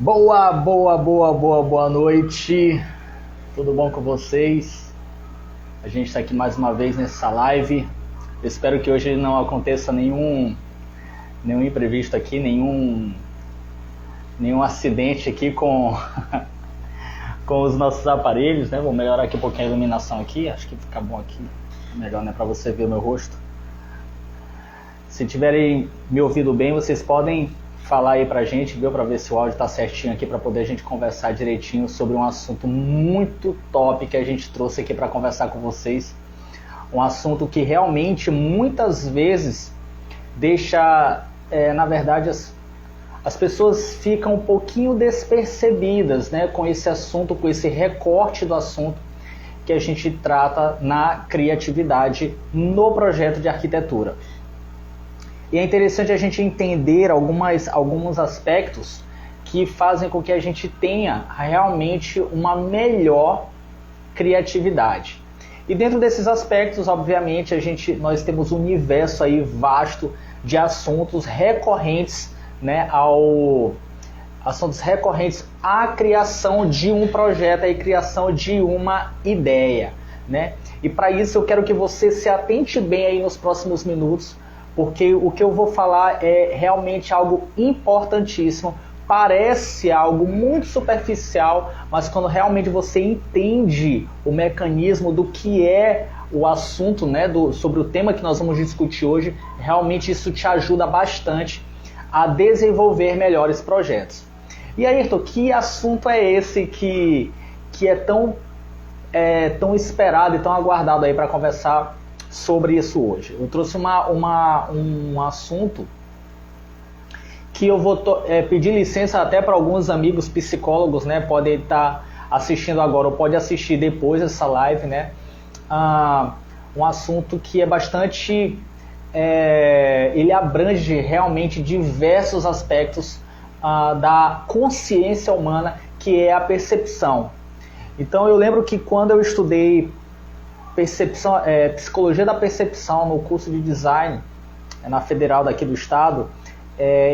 Boa noite. Tudo bom com vocês? A gente está aqui mais uma vez nessa live. Eu espero que hoje não aconteça nenhum imprevisto aqui, nenhum acidente aqui com os nossos aparelhos, né? Vou melhorar aqui um pouquinho a iluminação aqui. Acho que fica bom aqui. Melhor, né? Para você ver o meu rosto. Se tiverem me ouvido bem, vocês podem falar aí pra gente, viu? Pra ver se o áudio tá certinho aqui, pra poder a gente conversar direitinho sobre um assunto muito top que a gente trouxe aqui pra conversar com vocês. Um assunto que realmente muitas vezes deixa, na verdade, as pessoas ficam um pouquinho despercebidas, né, com esse assunto, com esse recorte do assunto que a gente trata na criatividade no projeto de arquitetura. E é interessante a gente entender alguns aspectos que fazem com que a gente tenha realmente uma melhor criatividade. E dentro desses aspectos, obviamente, nós temos um universo aí vasto de assuntos recorrentes, né, assuntos recorrentes à criação de um projeto, à criação de uma ideia, né? E para isso eu quero que você se atente bem aí nos próximos minutos, porque o que eu vou falar é realmente algo importantíssimo. Parece algo muito superficial, mas quando realmente você entende o mecanismo do que é o assunto, né, sobre o tema que nós vamos discutir hoje, realmente isso te ajuda bastante a desenvolver melhores projetos. E aí, Ayrton, que assunto é esse que é tão esperado e tão aguardado aí para conversar sobre isso hoje? Eu trouxe um assunto que eu vou pedir licença até para alguns amigos psicólogos, né? Podem estar assistindo agora ou pode assistir depois dessa live, né? Um assunto que é bastante... ele abrange realmente diversos aspectos da consciência humana, que é a percepção. Então eu lembro que quando eu estudei psicologia da percepção no curso de design na Federal daqui do estado,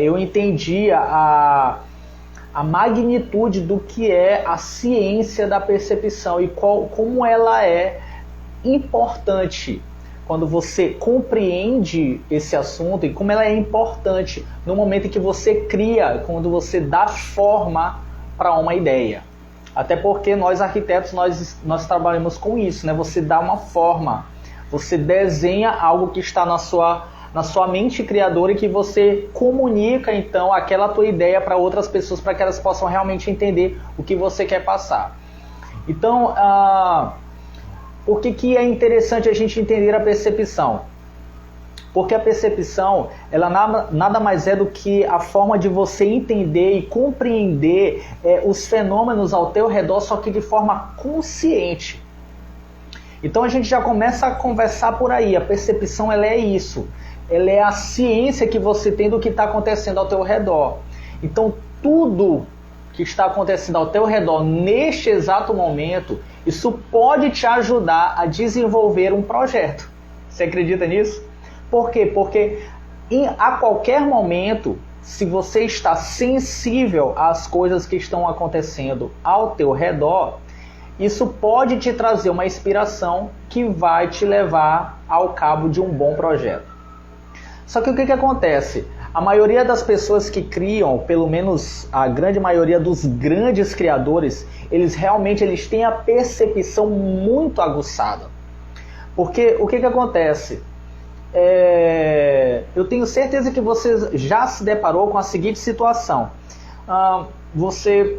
eu entendia a magnitude do que é a ciência da percepção e como ela é importante quando você compreende esse assunto e como ela é importante no momento em que você cria, quando você dá forma para uma ideia. Até porque nós arquitetos, nós trabalhamos com isso, né? Você dá uma forma, você desenha algo que está na sua mente criadora e que você comunica, então, aquela tua ideia para outras pessoas, para que elas possam realmente entender o que você quer passar. Então, por que é interessante a gente entender a percepção? Porque a percepção, ela nada mais é do que a forma de você entender e compreender os fenômenos ao teu redor, só que de forma consciente. Então a gente já começa a conversar por aí. A percepção, ela é isso. Ela é a ciência que você tem do que está acontecendo ao teu redor. Então tudo que está acontecendo ao teu redor neste exato momento, isso pode te ajudar a desenvolver um projeto. Você acredita nisso? Por quê? Porque a qualquer momento, se você está sensível às coisas que estão acontecendo ao teu redor, isso pode te trazer uma inspiração que vai te levar ao cabo de um bom projeto. Só que o que acontece? A maioria das pessoas que criam, pelo menos a grande maioria dos grandes criadores, eles têm a percepção muito aguçada. Porque o que acontece? Eu tenho certeza que você já se deparou com a seguinte situação. Você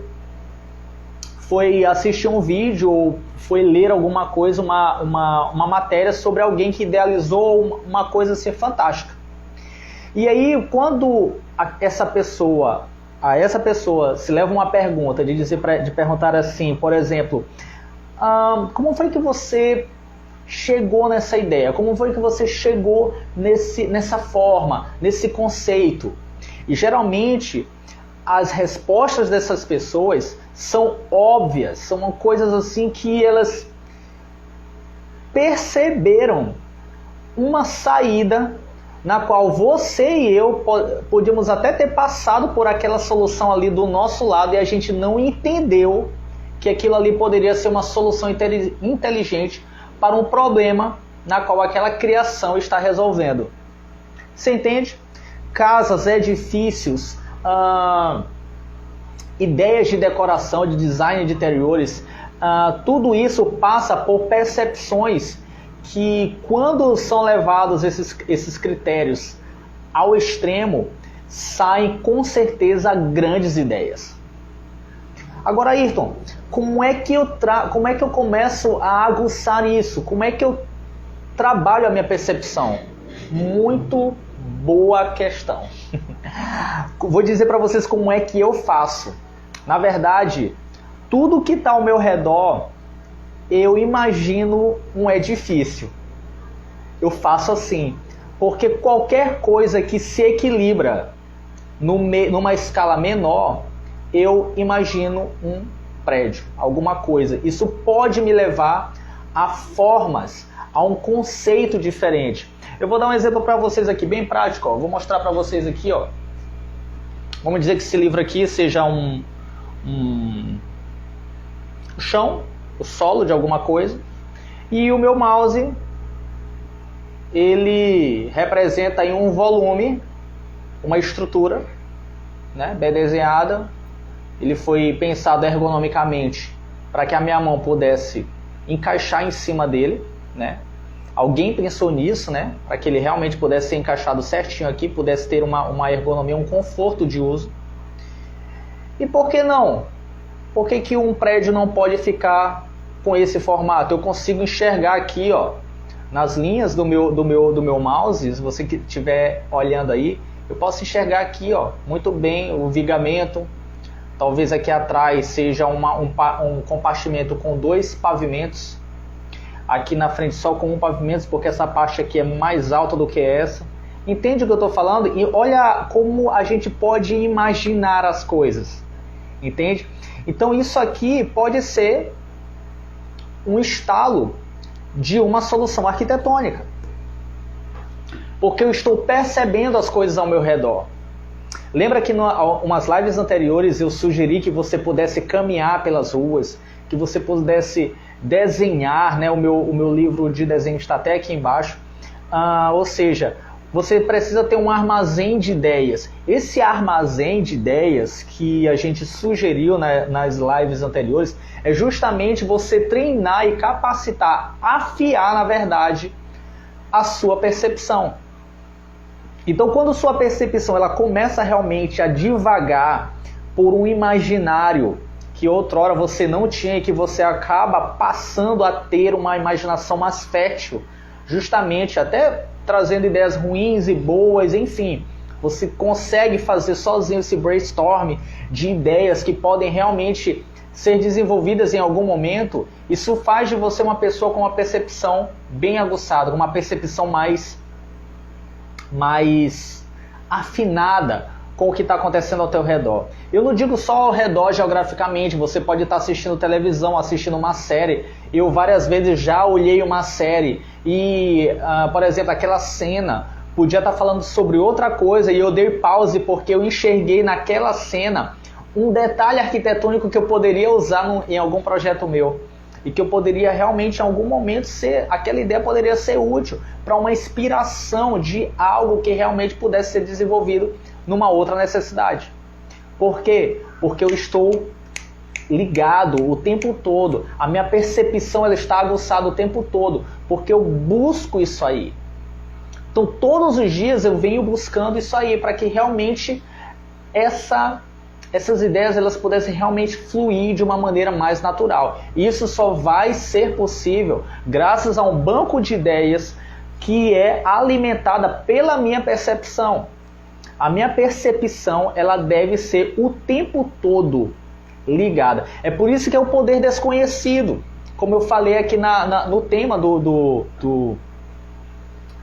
foi assistir um vídeo ou foi ler alguma coisa, uma matéria sobre alguém que idealizou uma coisa assim fantástica. E aí, quando essa pessoa se leva uma pergunta de perguntar assim, por exemplo, como foi que você chegou nessa ideia? Como foi que você chegou nessa forma, nesse conceito? E geralmente as respostas dessas pessoas são óbvias, são coisas assim que elas perceberam uma saída na qual você e eu podíamos até ter passado por aquela solução ali do nosso lado e a gente não entendeu que aquilo ali poderia ser uma solução inteligente para um problema na qual aquela criação está resolvendo. Você entende? Casas, edifícios, ideias de decoração, de design de interiores, tudo isso passa por percepções que, quando são levados esses critérios ao extremo, saem com certeza grandes ideias. Agora, Ayrton, como é que eu começo a aguçar isso? Como é que eu trabalho a minha percepção? Muito boa questão. Vou dizer para vocês como é que eu faço. Na verdade, tudo que está ao meu redor, eu imagino um edifício. Eu faço assim, porque qualquer coisa que se equilibra numa escala menor, eu imagino um prédio, alguma coisa. Isso pode me levar a formas, a um conceito diferente. Eu vou dar um exemplo para vocês aqui, bem prático. Vou mostrar para vocês aqui. Vamos dizer que esse livro aqui seja um chão, o solo de alguma coisa, e o meu mouse, ele representa aí um volume, uma estrutura, né, bem desenhada. Ele foi pensado ergonomicamente para que a minha mão pudesse encaixar em cima dele, né? Alguém pensou nisso, né? Para que ele realmente pudesse ser encaixado certinho aqui, pudesse ter uma ergonomia, um conforto de uso. E por que não? Por que um prédio não pode ficar com esse formato? Eu consigo enxergar aqui, nas linhas do meu mouse, se você que estiver olhando aí, eu posso enxergar aqui, muito bem o vigamento. Talvez aqui atrás seja um compartimento com 2 pavimentos. Aqui na frente só com 1 pavimento, porque essa parte aqui é mais alta do que essa. Entende o que eu estou falando? E olha como a gente pode imaginar as coisas. Entende? Então isso aqui pode ser um estalo de uma solução arquitetônica. Porque eu estou percebendo as coisas ao meu redor. Lembra que em umas lives anteriores eu sugeri que você pudesse caminhar pelas ruas, que você pudesse desenhar, né? O meu livro de desenho está até aqui embaixo. Ou seja, você precisa ter um armazém de ideias. Esse armazém de ideias que a gente sugeriu nas lives anteriores é justamente você treinar e capacitar, afiar, na verdade, a sua percepção. Então, quando sua percepção ela começa realmente a divagar por um imaginário que outrora você não tinha e que você acaba passando a ter uma imaginação mais fértil, justamente até trazendo ideias ruins e boas, enfim, você consegue fazer sozinho esse brainstorm de ideias que podem realmente ser desenvolvidas em algum momento. Isso faz de você uma pessoa com uma percepção bem aguçada, com uma percepção mais afinada com o que está acontecendo ao teu redor. Eu não digo só ao redor geograficamente, você pode estar assistindo televisão, assistindo uma série. Eu várias vezes já olhei uma série e, por exemplo, aquela cena podia estar falando sobre outra coisa e eu dei pause porque eu enxerguei naquela cena um detalhe arquitetônico que eu poderia usar em algum projeto meu. E que eu poderia realmente, em algum momento, aquela ideia poderia ser útil para uma inspiração de algo que realmente pudesse ser desenvolvido numa outra necessidade. Por quê? Porque eu estou ligado o tempo todo. A minha percepção ela está aguçada o tempo todo, porque eu busco isso aí. Então, todos os dias eu venho buscando isso aí, para que realmente essas ideias elas pudessem realmente fluir de uma maneira mais natural. Isso só vai ser possível graças a um banco de ideias que é alimentada pela minha percepção. A minha percepção ela deve ser o tempo todo ligada. É por isso que é o poder desconhecido. Como eu falei aqui no tema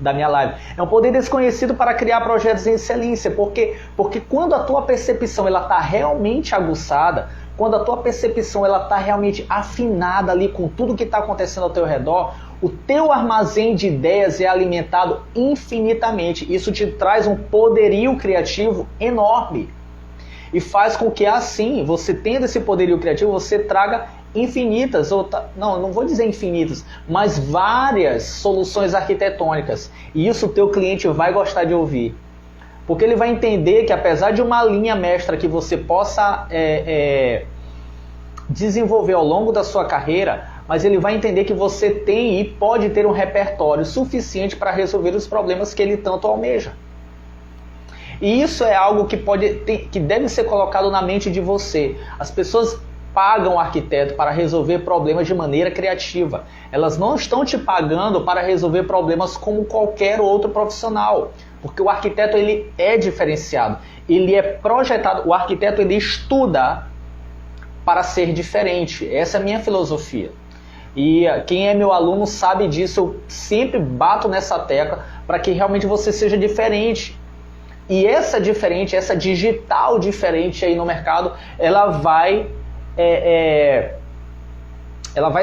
da minha live. É um poder desconhecido para criar projetos em excelência. Porque quando a tua percepção está realmente aguçada, quando a tua percepção está realmente afinada ali com tudo que está acontecendo ao teu redor, O teu armazém de ideias é alimentado infinitamente. Isso te traz um poderio criativo enorme. E faz com que assim, você tendo esse poderio criativo, você traga infinitas, não vou dizer infinitas, mas várias soluções arquitetônicas. E isso o teu cliente vai gostar de ouvir. Porque ele vai entender que apesar de uma linha mestra que você possa desenvolver ao longo da sua carreira, mas ele vai entender que você tem e pode ter um repertório suficiente para resolver os problemas que ele tanto almeja. E isso é algo que deve ser colocado na mente de você. As pessoas pagam o arquiteto para resolver problemas de maneira criativa. Elas não estão te pagando para resolver problemas como qualquer outro profissional. Porque o arquiteto ele é diferenciado. Ele é projetado. O arquiteto ele estuda para ser diferente. Essa é a minha filosofia. E quem é meu aluno sabe disso. Eu sempre bato nessa tecla para que realmente você seja diferente. E essa digital diferente aí no mercado, ela vai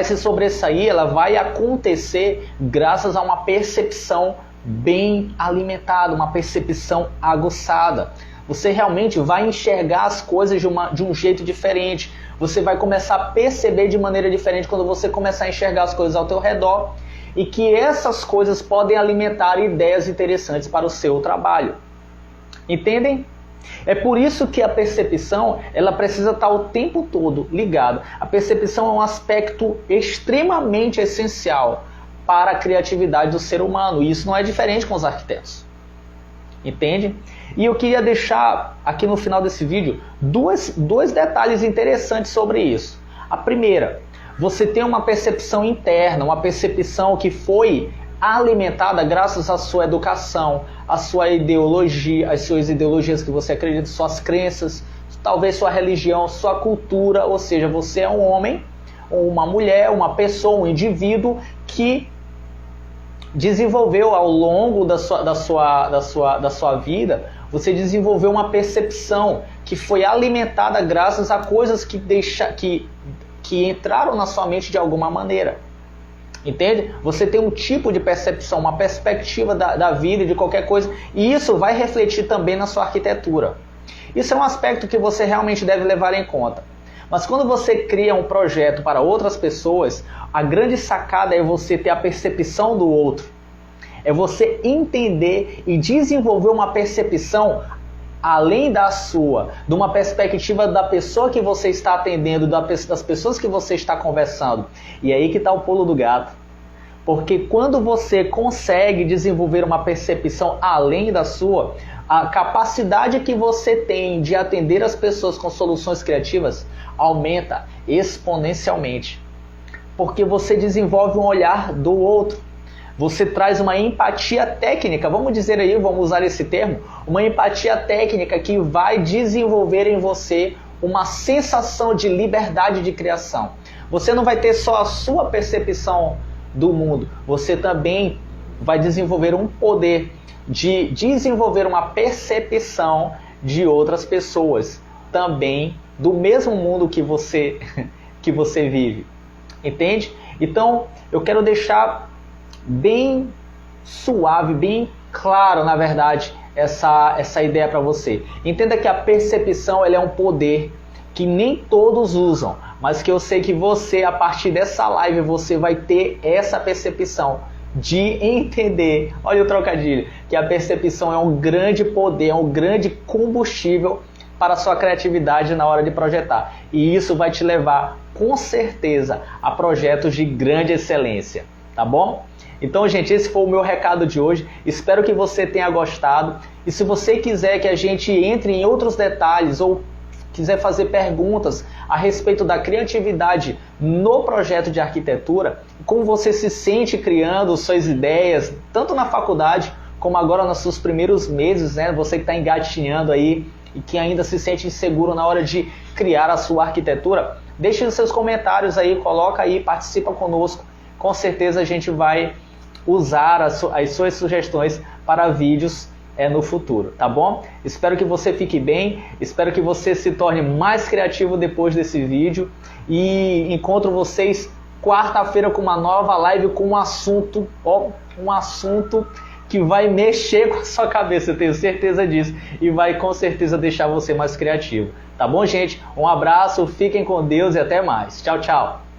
se sobressair, ela vai acontecer graças a uma percepção bem alimentada, uma percepção aguçada. Você realmente vai enxergar as coisas de um jeito diferente. Você vai começar a perceber de maneira diferente quando você começar a enxergar as coisas ao teu redor. E que essas coisas podem alimentar ideias interessantes para o seu trabalho. Entendem? É por isso que a percepção ela precisa estar o tempo todo ligada. A percepção é um aspecto extremamente essencial para a criatividade do ser humano. E isso não é diferente com os arquitetos. Entende? E eu queria deixar aqui no final desse vídeo dois detalhes interessantes sobre isso. A primeira, você tem uma percepção interna, uma percepção que foi alimentada graças à sua educação, à sua ideologia, às suas ideologias que você acredita, suas crenças, talvez sua religião, sua cultura, ou seja, você é um homem, ou uma mulher, uma pessoa, um indivíduo que desenvolveu ao longo da sua vida, você desenvolveu uma percepção que foi alimentada graças a coisas que entraram na sua mente de alguma maneira. Entende? Você tem um tipo de percepção, uma perspectiva da vida e de qualquer coisa, e isso vai refletir também na sua arquitetura. Isso é um aspecto que você realmente deve levar em conta. Mas quando você cria um projeto para outras pessoas, a grande sacada é você ter a percepção do outro. É você entender e desenvolver uma percepção além da sua, de uma perspectiva da pessoa que você está atendendo, das pessoas que você está conversando. E é aí que está o pulo do gato. Porque quando você consegue desenvolver uma percepção além da sua, a capacidade que você tem de atender as pessoas com soluções criativas aumenta exponencialmente. Porque você desenvolve um olhar do outro. Você traz uma empatia técnica, vamos dizer aí, vamos usar esse termo, uma empatia técnica que vai desenvolver em você uma sensação de liberdade de criação. Você não vai ter só a sua percepção do mundo, você também vai desenvolver um poder de desenvolver uma percepção de outras pessoas, também do mesmo mundo que você vive. Entende? Então, eu quero deixar bem suave, bem claro, na verdade, essa ideia para você. Entenda que a percepção ela é um poder que nem todos usam, mas que eu sei que você, a partir dessa live, você vai ter essa percepção de entender, olha o trocadilho, que a percepção é um grande poder, é um grande combustível para a sua criatividade na hora de projetar. E isso vai te levar, com certeza, a projetos de grande excelência, tá bom? Então, gente, esse foi o meu recado de hoje. Espero que você tenha gostado. E se você quiser que a gente entre em outros detalhes ou quiser fazer perguntas a respeito da criatividade no projeto de arquitetura, como você se sente criando suas ideias, tanto na faculdade como agora nos seus primeiros meses, né? Você que está engatinhando aí e que ainda se sente inseguro na hora de criar a sua arquitetura, deixe os seus comentários aí, coloca aí, participa conosco. Com certeza a gente vai usar as suas sugestões para vídeos no futuro, tá bom? Espero que você fique bem, espero que você se torne mais criativo depois desse vídeo e encontro vocês quarta-feira com uma nova live com um assunto que vai mexer com a sua cabeça, eu tenho certeza disso, e vai com certeza deixar você mais criativo. Tá bom, gente? Um abraço, fiquem com Deus e até mais. Tchau, tchau.